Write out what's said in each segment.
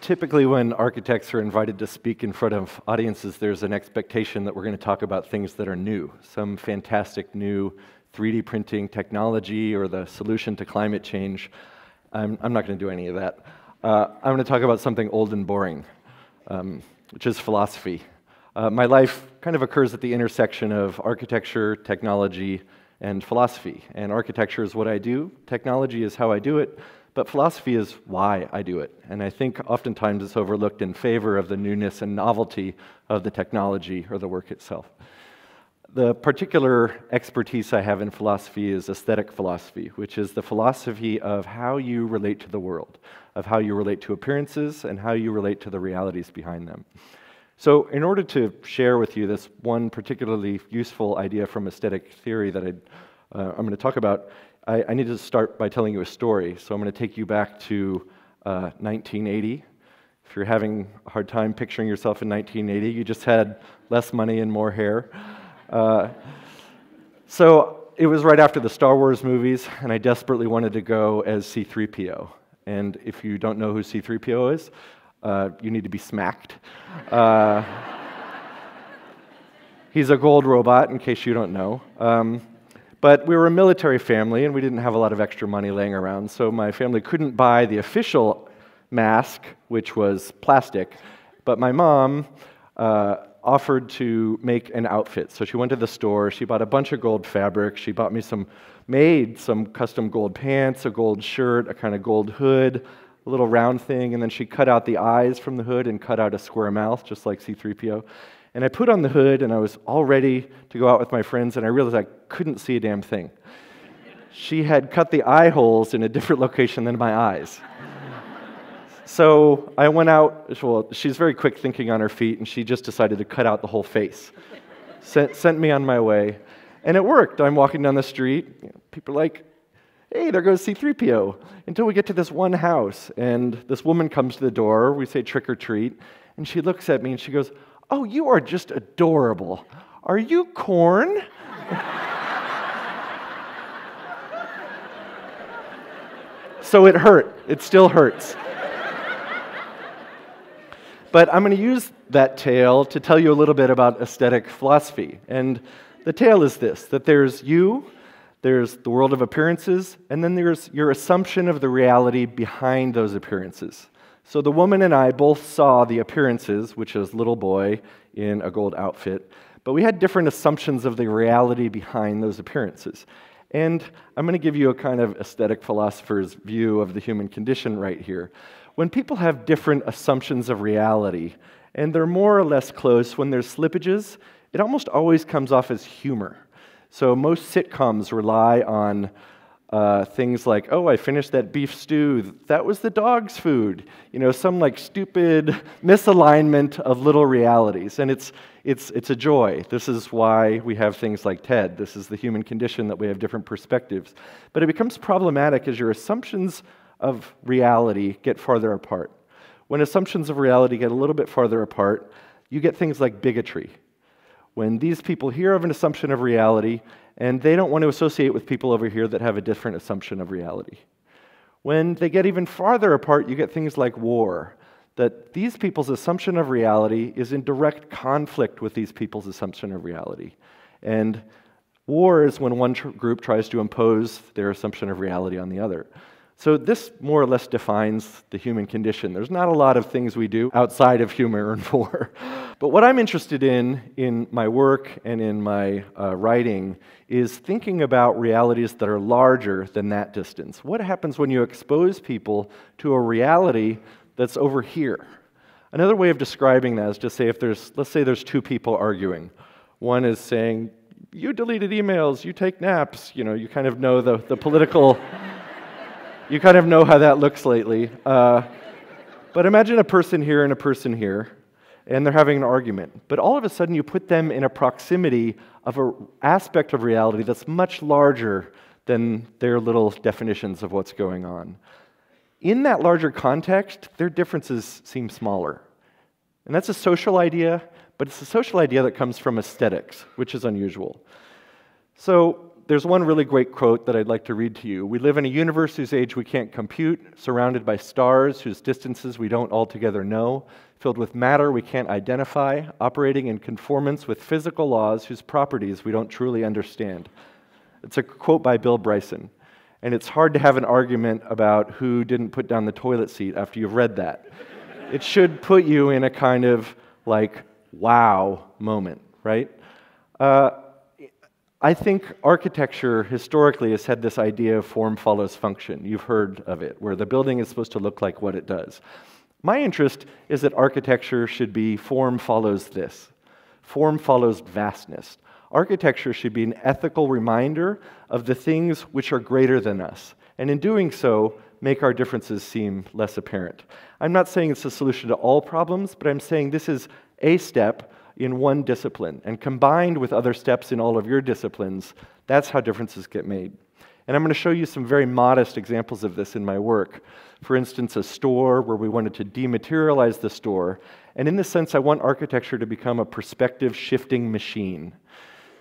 Typically when architects are invited to speak in front of audiences, there's an expectation that we're going to talk about things that are new, some fantastic new 3D printing technology or the solution to climate change. I'm not going to do any of that. I'm going to talk about something old and boring, which is philosophy. My life kind of occurs at the intersection of architecture, technology, and philosophy. And architecture is what I do, technology is how I do it, but philosophy is why I do it. And I think oftentimes it's overlooked in favor of the newness and novelty of the technology or the work itself. The particular expertise I have in philosophy is aesthetic philosophy, which is the philosophy of how you relate to the world, of how you relate to appearances, and how you relate to the realities behind them. So in order to share with you this one particularly useful idea from aesthetic theory that I'm going to talk about, I need to start by telling you a story. So I'm going to take you back to 1980. If you're having a hard time picturing yourself in 1980, you just had less money and more hair. So it was right after the Star Wars movies, and I desperately wanted to go as C-3PO. And if you don't know who C-3PO is, you need to be smacked. He's a gold robot, in case you don't know. But we were a military family, and we didn't have a lot of extra money laying around, so my family couldn't buy the official mask, which was plastic, but my mom offered to make an outfit. So she went to the store, she bought a bunch of gold fabric, she bought me made some custom gold pants, a gold shirt, a kind of gold hood, a little round thing, and then she cut out the eyes from the hood and cut out a square mouth, just like C-3PO. And I put on the hood, and I was all ready to go out with my friends, and I realized I couldn't see a damn thing. She had cut the eye holes in a different location than my eyes. So I went out, well, she's very quick thinking on her feet, and she just decided to cut out the whole face. Sent me on my way, and it worked. I'm walking down the street, people are like, hey, there goes C-3PO, until we get to this one house, and this woman comes to the door, we say trick or treat, and she looks at me and she goes, oh, you are just adorable. Are you corn? So it hurt. It still hurts. But I'm going to use that tale to tell you a little bit about aesthetic philosophy. And the tale is this, that there's you, there's the world of appearances, and then there's your assumption of the reality behind those appearances. So the woman and I both saw the appearances, which is little boy in a gold outfit, but we had different assumptions of the reality behind those appearances. And I'm going to give you a kind of aesthetic philosopher's view of the human condition right here. When people have different assumptions of reality, and they're more or less close, when there's slippages, it almost always comes off as humor. So most sitcoms rely on things like, oh, I finished that beef stew, that was the dog's food. You know, some like stupid misalignment of little realities. And it's a joy. This is why we have things like TED. This is the human condition, that we have different perspectives. But it becomes problematic as your assumptions of reality get farther apart. When assumptions of reality get a little bit farther apart, you get things like bigotry. When these people hear of an assumption of reality, and they don't want to associate with people over here that have a different assumption of reality. When they get even farther apart, you get things like war, that these people's assumption of reality is in direct conflict with these people's assumption of reality. And war is when one group tries to impose their assumption of reality on the other. So this more or less defines the human condition. There's not a lot of things we do outside of humor and war. But what I'm interested in my work and in my writing is thinking about realities that are larger than that distance. What happens when you expose people to a reality that's over here? Another way of describing that is to say, let's say there's two people arguing. One is saying, you deleted emails, you take naps, you know, you kind of know the political... You kind of know how that looks lately. But imagine a person here and a person here, and they're having an argument. But all of a sudden, you put them in a proximity of an aspect of reality that's much larger than their little definitions of what's going on. In that larger context, their differences seem smaller. And that's a social idea, but it's a social idea that comes from aesthetics, which is unusual. So there's one really great quote that I'd like to read to you. We live in a universe whose age we can't compute, surrounded by stars whose distances we don't altogether know, filled with matter we can't identify, operating in conformance with physical laws whose properties we don't truly understand. It's a quote by Bill Bryson, and it's hard to have an argument about who didn't put down the toilet seat after you've read that. It should put you in a kind of like, wow moment, right? I think architecture historically has had this idea of form follows function. You've heard of it, where the building is supposed to look like what it does. My interest is that architecture should be form follows this. Form follows vastness. Architecture should be an ethical reminder of the things which are greater than us, and in doing so, make our differences seem less apparent. I'm not saying it's a solution to all problems, but I'm saying this is a step in one discipline, and combined with other steps in all of your disciplines, that's how differences get made. And I'm going to show you some very modest examples of this in my work. For instance, a store where we wanted to dematerialize the store, and in this sense, I want architecture to become a perspective shifting machine.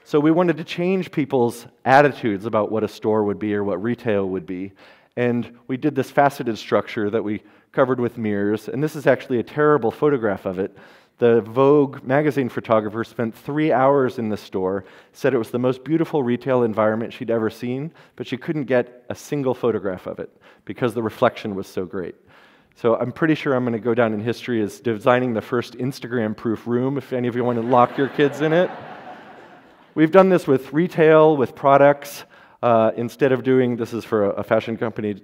So we wanted to change people's attitudes about what a store would be or what retail would be, and we did this faceted structure that we covered with mirrors, and this is actually a terrible photograph of it. The Vogue magazine photographer spent 3 hours in the store, said it was the most beautiful retail environment she'd ever seen, but she couldn't get a single photograph of it because the reflection was so great. So I'm pretty sure I'm going to go down in history as designing the first Instagram-proof room, if any of you want to lock your kids in it. We've done this with retail, with products. Instead of doing, this is for a fashion company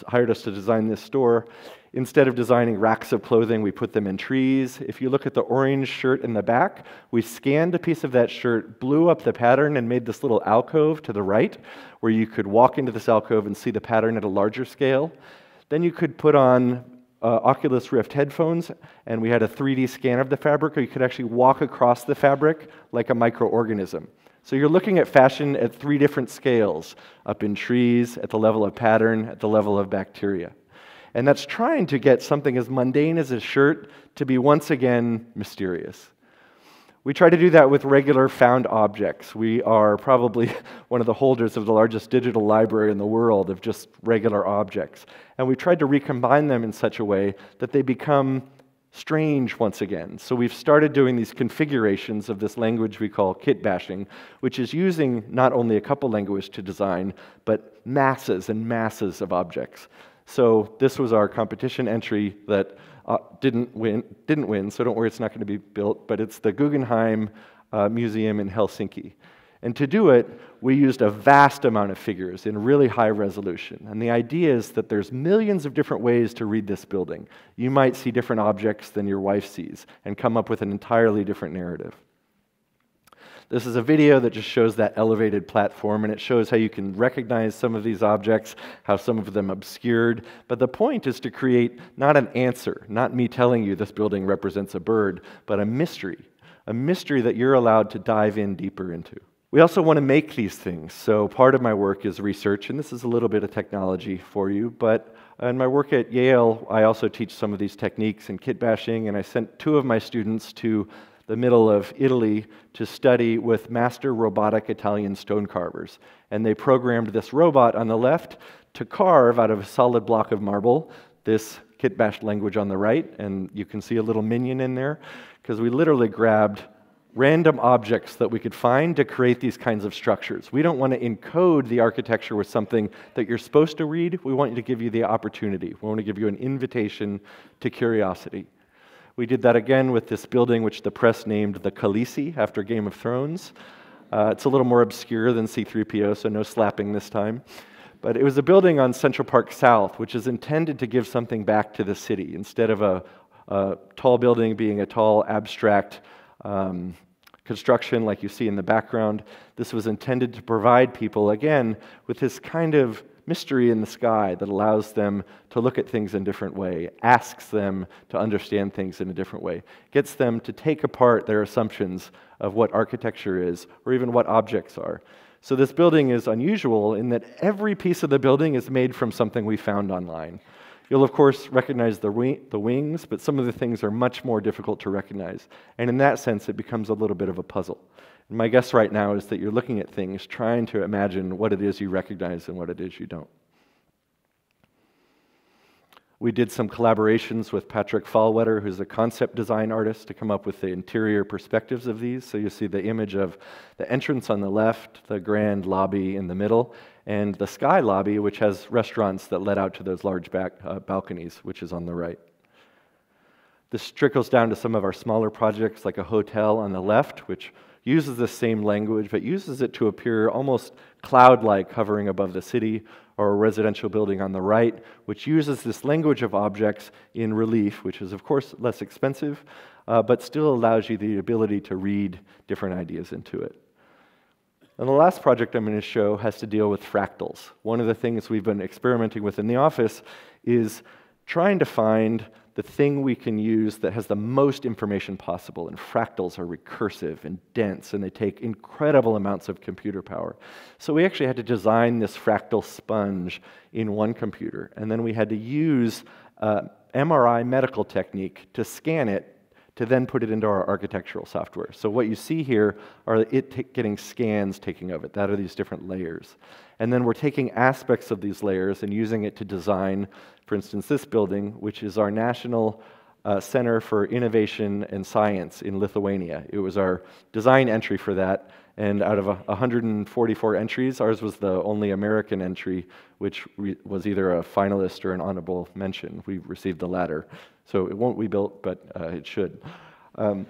hired us to design this store. Instead of designing racks of clothing, we put them in trees. If you look at the orange shirt in the back, we scanned a piece of that shirt, blew up the pattern, and made this little alcove to the right, where you could walk into this alcove and see the pattern at a larger scale. Then you could put on Oculus Rift headphones, and we had a 3D scan of the fabric, or you could actually walk across the fabric like a microorganism. So you're looking at fashion at 3 different scales, up in trees, at the level of pattern, at the level of bacteria. And that's trying to get something as mundane as a shirt to be once again mysterious. We try to do that with regular found objects. We are probably one of the holders of the largest digital library in the world of just regular objects. And we tried to recombine them in such a way that they become strange once again. So we've started doing these configurations of this language we call kit bashing, which is using not only a couple languages to design, but masses and masses of objects. So this was our competition entry that didn't win, so don't worry, it's not going to be built, but it's the Guggenheim Museum in Helsinki. And to do it, we used a vast amount of figures in really high resolution. And the idea is that there's millions of different ways to read this building. You might see different objects than your wife sees and come up with an entirely different narrative. This is a video that just shows that elevated platform, and it shows how you can recognize some of these objects, how some of them obscured. But the point is to create not an answer, not me telling you this building represents a bird, but a mystery that you're allowed to dive in deeper into. We also want to make these things, so part of my work is research, and this is a little bit of technology for you, but in my work at Yale, I also teach some of these techniques in kit bashing, and I sent 2 of my students to the middle of Italy to study with master robotic Italian stone carvers. And they programmed this robot on the left to carve out of a solid block of marble this kit bash language on the right, and you can see a little minion in there, because we literally grabbed random objects that we could find to create these kinds of structures. We don't want to encode the architecture with something that you're supposed to read. We want to give you the opportunity. We want to give you an invitation to curiosity. We did that again with this building which the press named the Khaleesi after Game of Thrones. It's a little more obscure than C-3PO, so no slapping this time. But it was a building on Central Park South, which is intended to give something back to the city. Instead of a tall building being a tall, abstract construction like you see in the background, this was intended to provide people, again, with this kind of mystery in the sky that allows them to look at things in a different way, asks them to understand things in a different way, gets them to take apart their assumptions of what architecture is, or even what objects are. So this building is unusual in that every piece of the building is made from something we found online. You'll, of course, recognize the wings, but some of the things are much more difficult to recognize. And in that sense, it becomes a little bit of a puzzle. And my guess right now is that you're looking at things, trying to imagine what it is you recognize and what it is you don't. We did some collaborations with Patrick Fallwetter, who's a concept design artist, to come up with the interior perspectives of these. So you see the image of the entrance on the left, the grand lobby in the middle, and the sky lobby, which has restaurants that let out to those large balconies, which is on the right. This trickles down to some of our smaller projects, like a hotel on the left, which uses the same language, but uses it to appear almost cloud-like, hovering above the city, or a residential building on the right, which uses this language of objects in relief, which is, of course, less expensive, but still allows you the ability to read different ideas into it. And the last project I'm going to show has to deal with fractals. One of the things we've been experimenting with in the office is trying to find the thing we can use that has the most information possible. And fractals are recursive and dense, and they take incredible amounts of computer power. So we actually had to design this fractal sponge in one computer, and then we had to use MRI medical technique to scan it to then put it into our architectural software. So what you see here are getting scans taking of it. That are these different layers. And then we're taking aspects of these layers and using it to design, for instance, this building, which is our National Center for Innovation and Science in Lithuania. It was our design entry for that, and out of 144 entries, ours was the only American entry, which was either a finalist or an honorable mention. We received the latter. So it won't be built, but it should. So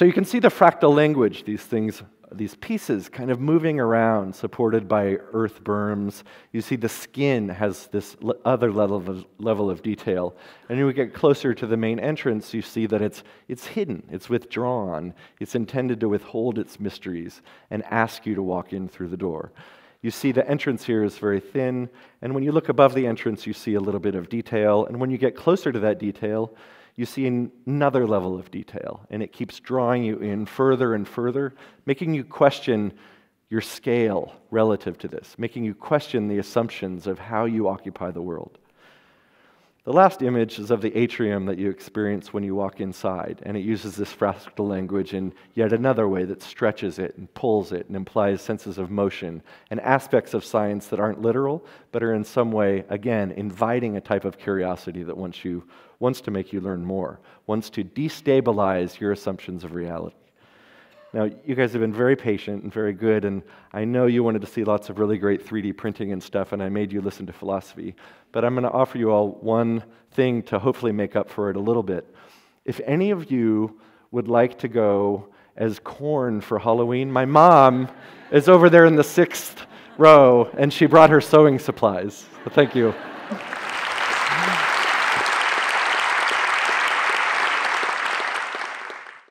you can see the fractal language, these things, these pieces kind of moving around, supported by earth berms. You see the skin has this other level of detail. And when we get closer to the main entrance, you see that it's hidden, it's withdrawn, it's intended to withhold its mysteries and ask you to walk in through the door. You see the entrance here is very thin, and when you look above the entrance, you see a little bit of detail, and when you get closer to that detail, you see another level of detail, and it keeps drawing you in further and further, making you question your scale relative to this, making you question the assumptions of how you occupy the world. The last image is of the atrium that you experience when you walk inside, and it uses this fractal language in yet another way that stretches it and pulls it and implies senses of motion and aspects of science that aren't literal, but are in some way, again, inviting a type of curiosity that wants to make you learn more, wants to destabilize your assumptions of reality. Now, you guys have been very patient and very good, and I know you wanted to see lots of really great 3D printing and stuff, and I made you listen to philosophy. But I'm going to offer you all one thing to hopefully make up for it a little bit. If any of you would like to go as corn for Halloween, my mom is over there in the 6th row, and she brought her sewing supplies. So thank you.